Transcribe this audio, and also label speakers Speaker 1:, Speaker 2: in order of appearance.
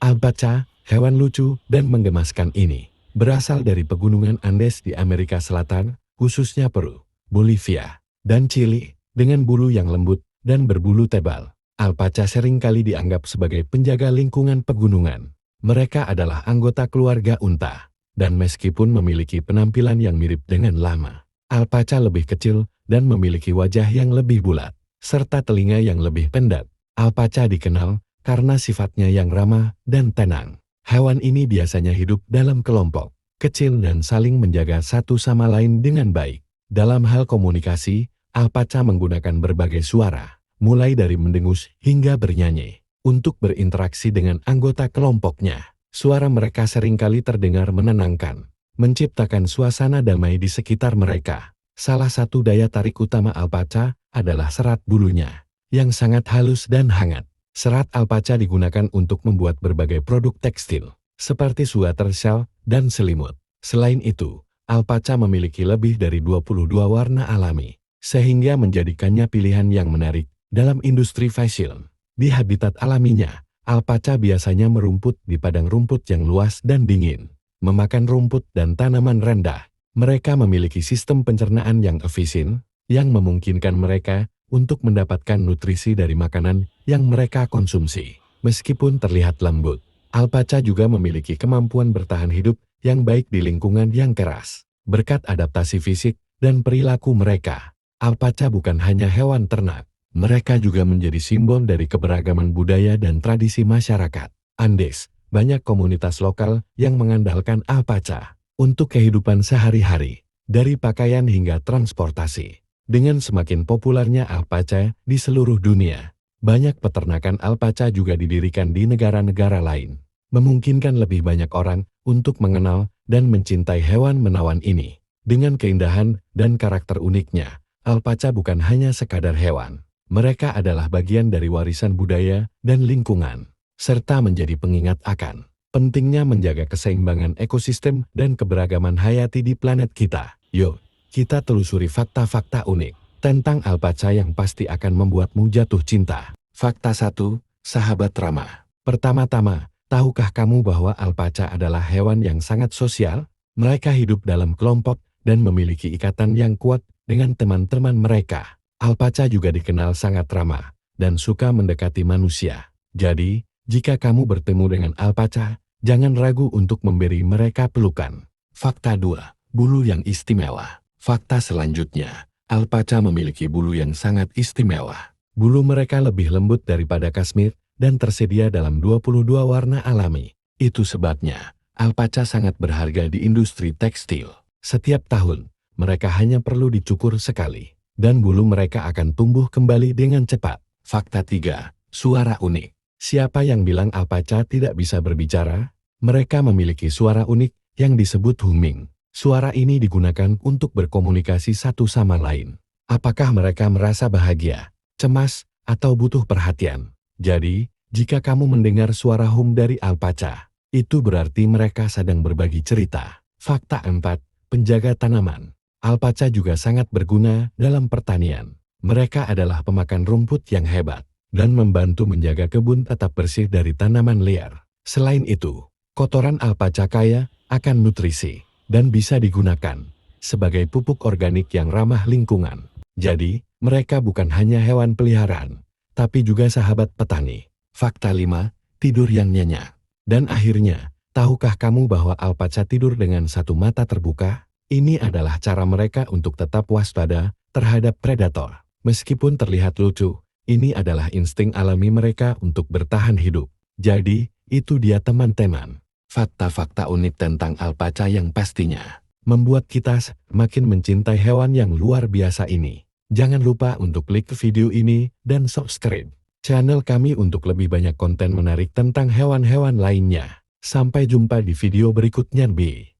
Speaker 1: Alpaca, hewan lucu dan menggemaskan ini, berasal dari pegunungan Andes di Amerika Selatan, khususnya Peru, Bolivia, dan Chili, dengan bulu yang lembut dan berbulu tebal. Alpaca seringkali dianggap sebagai penjaga lingkungan pegunungan. Mereka adalah anggota keluarga unta, dan meskipun memiliki penampilan yang mirip dengan lama, alpaca lebih kecil dan memiliki wajah yang lebih bulat, serta telinga yang lebih pendek. Alpaca dikenal karena sifatnya yang ramah dan tenang. Hewan ini biasanya hidup dalam kelompok kecil dan saling menjaga satu sama lain dengan baik. Dalam hal komunikasi, alpaca menggunakan berbagai suara, mulai dari mendengus hingga bernyanyi, untuk berinteraksi dengan anggota kelompoknya. Suara mereka seringkali terdengar menenangkan, menciptakan suasana damai di sekitar mereka. Salah satu daya tarik utama alpaca adalah serat bulunya, yang sangat halus dan hangat. Serat alpaca digunakan untuk membuat berbagai produk tekstil, seperti sweater shell dan selimut. Selain itu, alpaca memiliki lebih dari 22 warna alami, sehingga menjadikannya pilihan yang menarik dalam industri fashion. Di habitat alaminya, alpaca biasanya merumput di padang rumput yang luas dan dingin, memakan rumput dan tanaman rendah. Mereka memiliki sistem pencernaan yang efisien, yang memungkinkan mereka untuk mendapatkan nutrisi dari makanan yang mereka konsumsi. Meskipun terlihat lembut, alpaca juga memiliki kemampuan bertahan hidup yang baik di lingkungan yang keras. Berkat adaptasi fisik dan perilaku mereka, alpaca bukan hanya hewan ternak, mereka juga menjadi simbol dari keberagaman budaya dan tradisi masyarakat Andes. Banyak komunitas lokal yang mengandalkan alpaca untuk kehidupan sehari-hari, dari pakaian hingga transportasi. Dengan semakin populernya alpaca di seluruh dunia, banyak peternakan alpaca juga didirikan di negara-negara lain, memungkinkan lebih banyak orang untuk mengenal dan mencintai hewan menawan ini. Dengan keindahan dan karakter uniknya, alpaca bukan hanya sekadar hewan. Mereka adalah bagian dari warisan budaya dan lingkungan, serta menjadi pengingat akan pentingnya menjaga keseimbangan ekosistem dan keberagaman hayati di planet kita. Yuk, kita telusuri fakta-fakta unik tentang alpaca yang pasti akan membuatmu jatuh cinta. Fakta 1, sahabat ramah. Pertama-tama, tahukah kamu bahwa alpaca adalah hewan yang sangat sosial? Mereka hidup dalam kelompok dan memiliki ikatan yang kuat dengan teman-teman mereka. Alpaca juga dikenal sangat ramah dan suka mendekati manusia. Jadi, jika kamu bertemu dengan alpaca, jangan ragu untuk memberi mereka pelukan. Fakta 2, bulu yang istimewa. Fakta selanjutnya, alpaca memiliki bulu yang sangat istimewa. Bulu mereka lebih lembut daripada kasmir dan tersedia dalam 22 warna alami. Itu sebabnya, alpaca sangat berharga di industri tekstil. Setiap tahun, mereka hanya perlu dicukur sekali, dan bulu mereka akan tumbuh kembali dengan cepat. Fakta 3, suara unik. Siapa yang bilang alpaca tidak bisa berbicara? Mereka memiliki suara unik yang disebut humming. Suara ini digunakan untuk berkomunikasi satu sama lain. Apakah mereka merasa bahagia, cemas, atau butuh perhatian? Jadi, jika kamu mendengar suara hum dari alpaca, itu berarti mereka sedang berbagi cerita. Fakta 4, penjaga tanaman. Alpaca juga sangat berguna dalam pertanian. Mereka adalah pemakan rumput yang hebat dan membantu menjaga kebun tetap bersih dari tanaman liar. Selain itu, kotoran alpaca kaya akan nutrisi dan bisa digunakan sebagai pupuk organik yang ramah lingkungan. Jadi, mereka bukan hanya hewan peliharaan, tapi juga sahabat petani. Fakta 5, tidur yang nyenyak. Dan akhirnya, tahukah kamu bahwa alpaca tidur dengan satu mata terbuka? Ini adalah cara mereka untuk tetap waspada terhadap predator. Meskipun terlihat lucu, ini adalah insting alami mereka untuk bertahan hidup. Jadi, itu dia teman-teman. Fakta-fakta unik tentang alpaca yang pastinya membuat kita semakin mencintai hewan yang luar biasa ini. Jangan lupa untuk klik video ini dan subscribe channel kami untuk lebih banyak konten menarik tentang hewan-hewan lainnya. Sampai jumpa di video berikutnya. Bye.